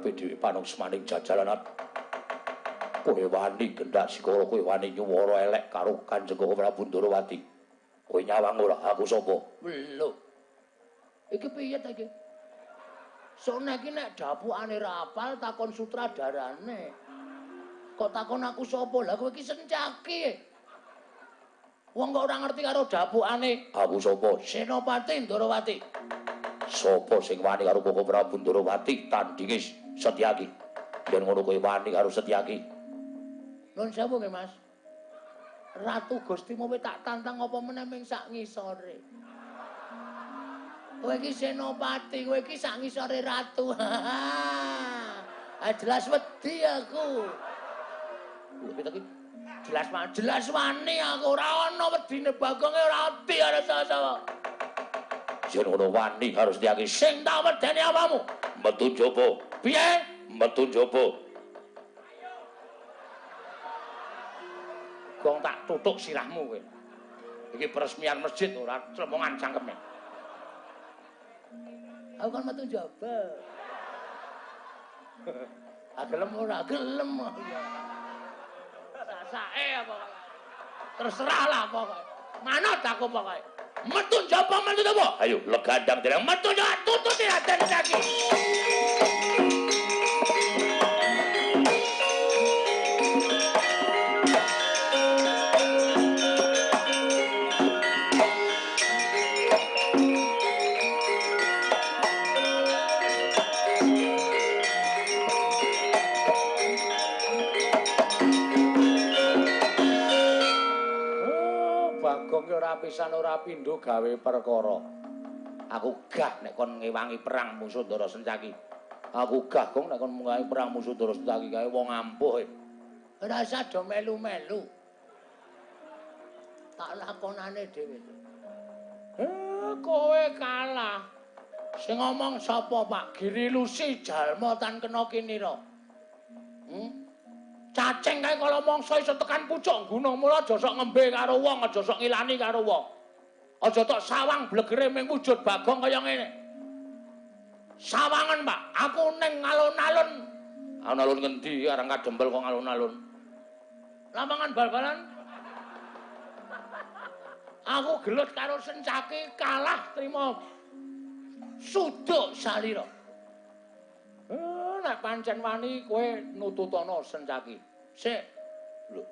ngarepe dhewe panungsmaning jajalan. Kowe wani gendak sikara, kowe wani nyuwara elek karo Kanjeng Prabu Ndorowati. Kowe nyawang ora aku sapa? Lho. Iki piye ta iki? Sone iki nek dapukane ra apal takon sutradarane. Kok takon aku sapa? Lah kowe iki Sencaki. Wong kok ora ngerti karo dapukane. Aku sapa? Senopati Ndorowati. Sapa sing wani karo Koko Prabu Ndorowati tandinge Setyaki? Yen ngono kowe wani karo Setyaki. Nuwun sewu nggih, Mas. Ratu Gustimu wis tak tantang apa meneh ming sak ngisore. Kowe iki senopati, kowe iki sak ngisore ratu. Jelas wedi aku. Kita iki jelas wani aku ora ana wedine Bagong ora ati karo sapa-sapa. Yen ngono wani harus Setyaki sing tak wedeni apamu. Metu jaba. Piye? Metu jaba. Gong tak tutuk sirahmu kowe. Iki peresmian masjid ora cemongan cangkeme. Aku kan metu njaba. Gelem ora gelem ya. Sasake apa kok. Terserah lah pokoke. Manut aku pokoke. Metu njaba metu apa? Ayo legandang dereng metu njaba tututi Raden Setyaki. Ora pisan ora pindho gawe perkara. Aku gah nek kon ngewangi perang musuh Ndara Sencaki. Aku gah kong nek kon ngewangi perang musuh Ndara Sencaki kae wong ampuh. Ora usah do melu-melu. Tak lakonane dhewe. Kowe kalah. Sing ngomong sapa, Pak? Giri Lusi jalma tan kena kinira. Cacing kae kala mangsa iso tekan pucuk gunung, mula aja sok ngembe karo wong, aja sok ngilani karo wong. Aja tok sawang blegere ming wujud Bagong kaya ngene. Sawangan, Pak. Aku ning alun-alun. Alun-alun ngendi arang kadempel kok alun-alun? Lapangan bal-balan. Aku gelut karo Sencaki kalah trima suduk salira. Nek pancen wani kowe nututana Sencaki. Sik. Lho.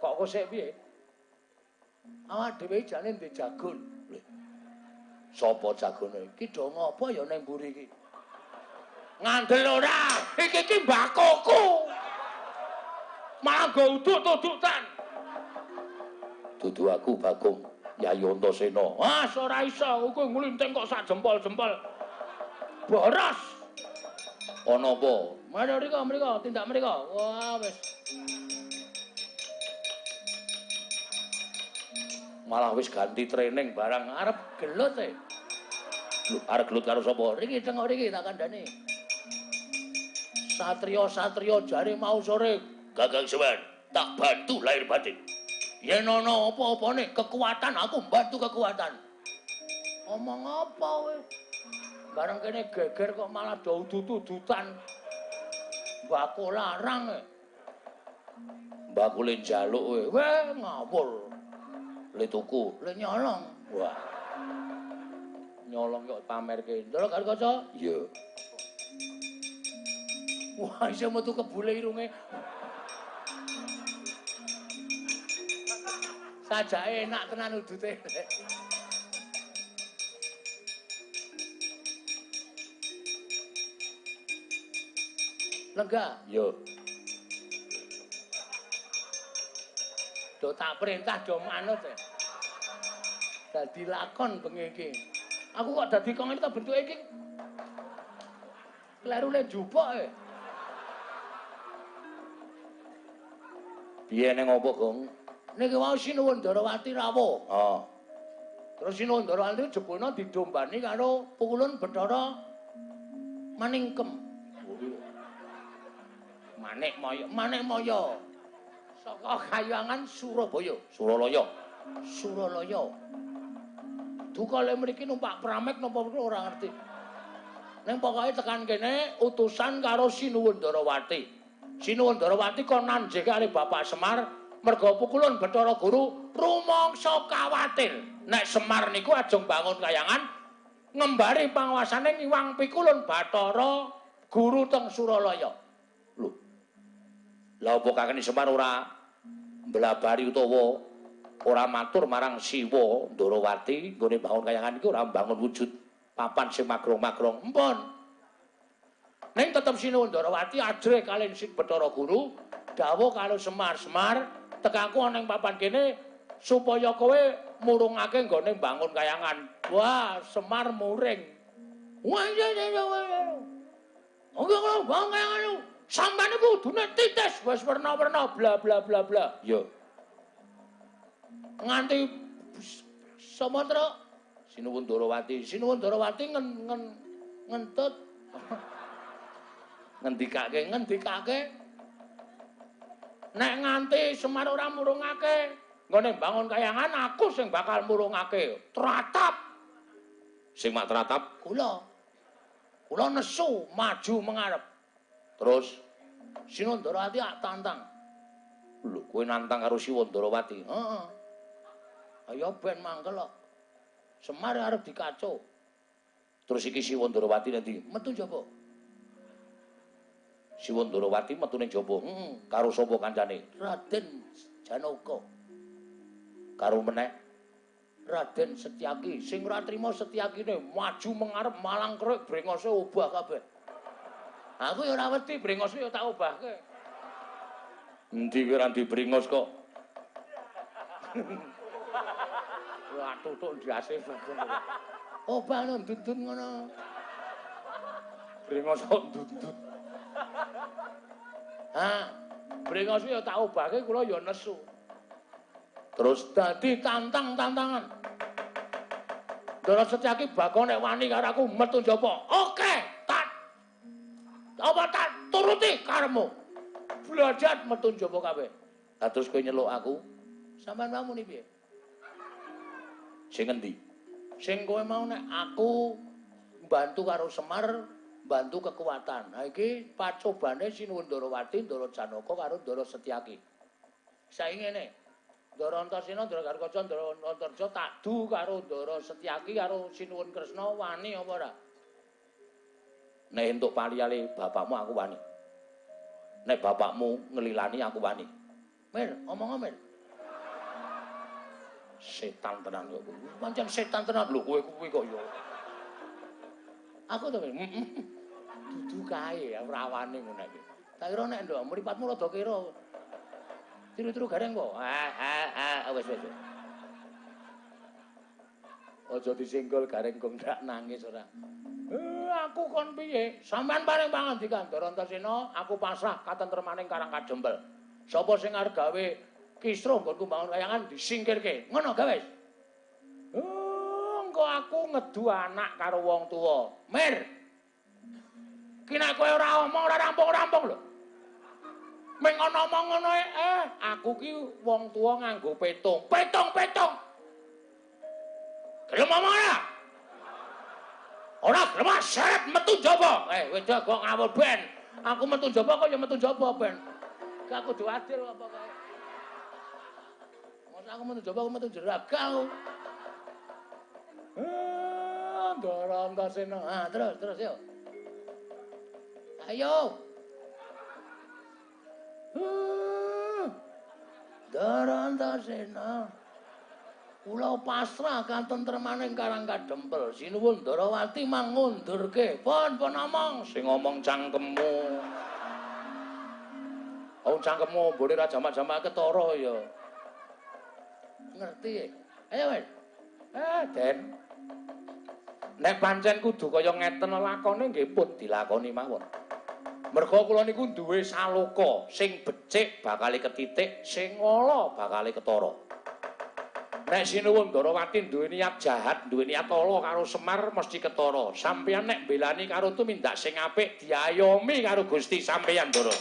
Kok sik piye? Awak dhewe jane ndek jagon. Lho. Sapa jagone? Ki do ngopo ya ning mburi iki? Ngandel ora. Iki mbakoku. Malah go uduk-udukan. Dudu aku Bagong Yayi Antasena. Wah, ora iso. Kowe nglinting kok sak jempol-jempol. Boros. Ana apa? Mriko, tindak mriko. Wah, wis. Malah wis ganti training barang Arep gelut e. Lho, arep gelut karo sapa? Riki tengok riki tak kandhani. Satria-satria jare mau sore Gagang Sewan, tak bantu lahir batin. Yen ana apa-apane kekuatan aku bantu kekuatan. Omong apa kowe? Bareng kene geger kok malah do udut-udutan. Mbako larang e. Mbakule njaluk kowe. Weh ngawur. Le tuku, Le nyolong. wah. Nyolong kok pamerke. Ndara karo kaca? Iya. Wah, iso metu kebule irunge. Sajake enak tenan udute. Lega? Yo. Do tak perintah do manut e. Dadi lakon bengi iki. Aku kok dadi kong iki ta bentuke iki. Klerune jupuk e. Piye ning apa, Gong? Niki wau Sinuwun Ndarawati rawuh. Oh. Terus Sinuwun Ndarawati jebulna didombani karo Pulun Bathara Maningkem. Manik Maya. Saka Kahyangan Surabaya. Suralaya. Dukale mriki numpak pramek napa ora ngerti. Ning pokoke tekan kene utusan karo Sinuwun Darawati. Sinuwun Darawati kon nanjing kali Bapak Semar merga pukulun Bathara Guru rumangsa kawatir nek Semar niku ajeng bangun kayangan ngembari panguwasane ngiwang pikulun Bathara Guru teng Suralaya. Lho. Lah apa kakene Semar ora mblabari utawa ora matur marang Siwa Darawati nggone bangun kayangan iki ora bangun wujud papan sing magrong-magrong. Empun. Ning tetep Sinuwun Darawati ajre kalih Sing Bathara Guru dawuh karo Semar, tekaku ana ing papan kene supaya kowe murungake nggone bangun kayangan. Wah, Semar muring. Wah, iya. Oke kalau bangun kayangan lu, sampeyan iku kudune titis wis werna-werna bla bla bla bla. Ya. Nganti Samatra Sinuwun Darawati ngentut ngendikake nek nganti Semar ora murungake nggone bangun kayangan aku sing bakal murungake tratap sing mak tratap kula nesu maju mengarep terus Sinuwun Darawati tantang lho kowe nantang karo Sinuwun Darawati heeh ayo ben mangkel kok Semar arep dikaco terus iki Sinuwun Darawati nanti metu jaba Sinuwun Darawati metu ning jaba. Karo sapa kancane? Raden Janaka. Karo meneh Raden Setyaki. Sing ora trima Setyakine maju mengarep malang krek brengose obah kabeh. Aku ya ora wedi brengose ya tak obahke. Endi kowe ora dibrengos kok? Lah tutuk ndiase babon. Obah ndundun ngono. Brengos kok ndundun. Brengos ya tak obahke kula ya nesu. Terus dadi tantangan. Ndara Setyaki bakon nek wani karo aku metu njaba. Oke, tak turuti karepmu. Blajat metu njaba kabeh. Lah terus kowe nyeluk aku. Sampeyan mau muni piye? Sing endi? Sing kowe mau nek aku mbantu karo Semar bantu kekuatan. Nah iki pacobane Sinuwun Darawati, Ndara Janaka karo Ndara Setyaki. Saiki ngene. Ndara Antasena, Ndara Garkaca, Ndara Antarja tak du karo Ndara Setyaki karo Sinuwun Kresna wani apa ora? Nek entuk paliyale bapakmu aku wani. Nek bapakmu ngelilani aku wani. Mir, omong Mir. Setan tenan kok. Pancen setan tenan lho kowe kuwi kok ya. Aku to dudu kae ora wani ngono iki. Tak kira nek ndok mripatmu rada kira. Tiru-tiru gareng kok. Wis. Aja disenggol gareng kok ndak nangis ora. Aku kon piye? Sampeyan paring pangandikan Ndara Antasena, aku pasrah katentremaning Karang Kadempel. Sapa sing arep gawe kisruh nggonku bangun kayangan disingkirke. Ngono gawe. Engko aku ngedu anak karo wong tuwa. Mir. Ki nek kowe ora omong ora rampung-rampung lho. Ming ana omong ngono aku ki wong tuwa nganggo petung. Petung. Gelem omong ora? Ora gelem seret metu jaba. Wis kok ngawur ben. Aku metu jaba kok ya metu jaba ben. Ki aku kudu adil apa kae. Mosok aku metu jaba aku metu jeragal. Ndara Antasena. Terus yuk. Ayo. Ndara Antasena. Kula pasrah katentremaning Karang Kadempel. Sinuwun Darawati mangundurke. Pun omong. Sing ngomong cangkemmu. Cangkemmu mbone ra jamak-jamak ketara ya. Ngerti. Ayo, Mas. Den. Nek pancen kudu kaya ngeten lakone nggih pun dilakoni mawon. Merga kula niku duwe saloka, sing becik bakal ketitik, sing ala bakal ketara. Nek Sinuwun Darawati duwe niat jahat, duwe niat ala karo Semar mesti ketara. Sampeyan nek belani karo tumindak sing apik diayomi karo Gusti sampeyan, Ndara.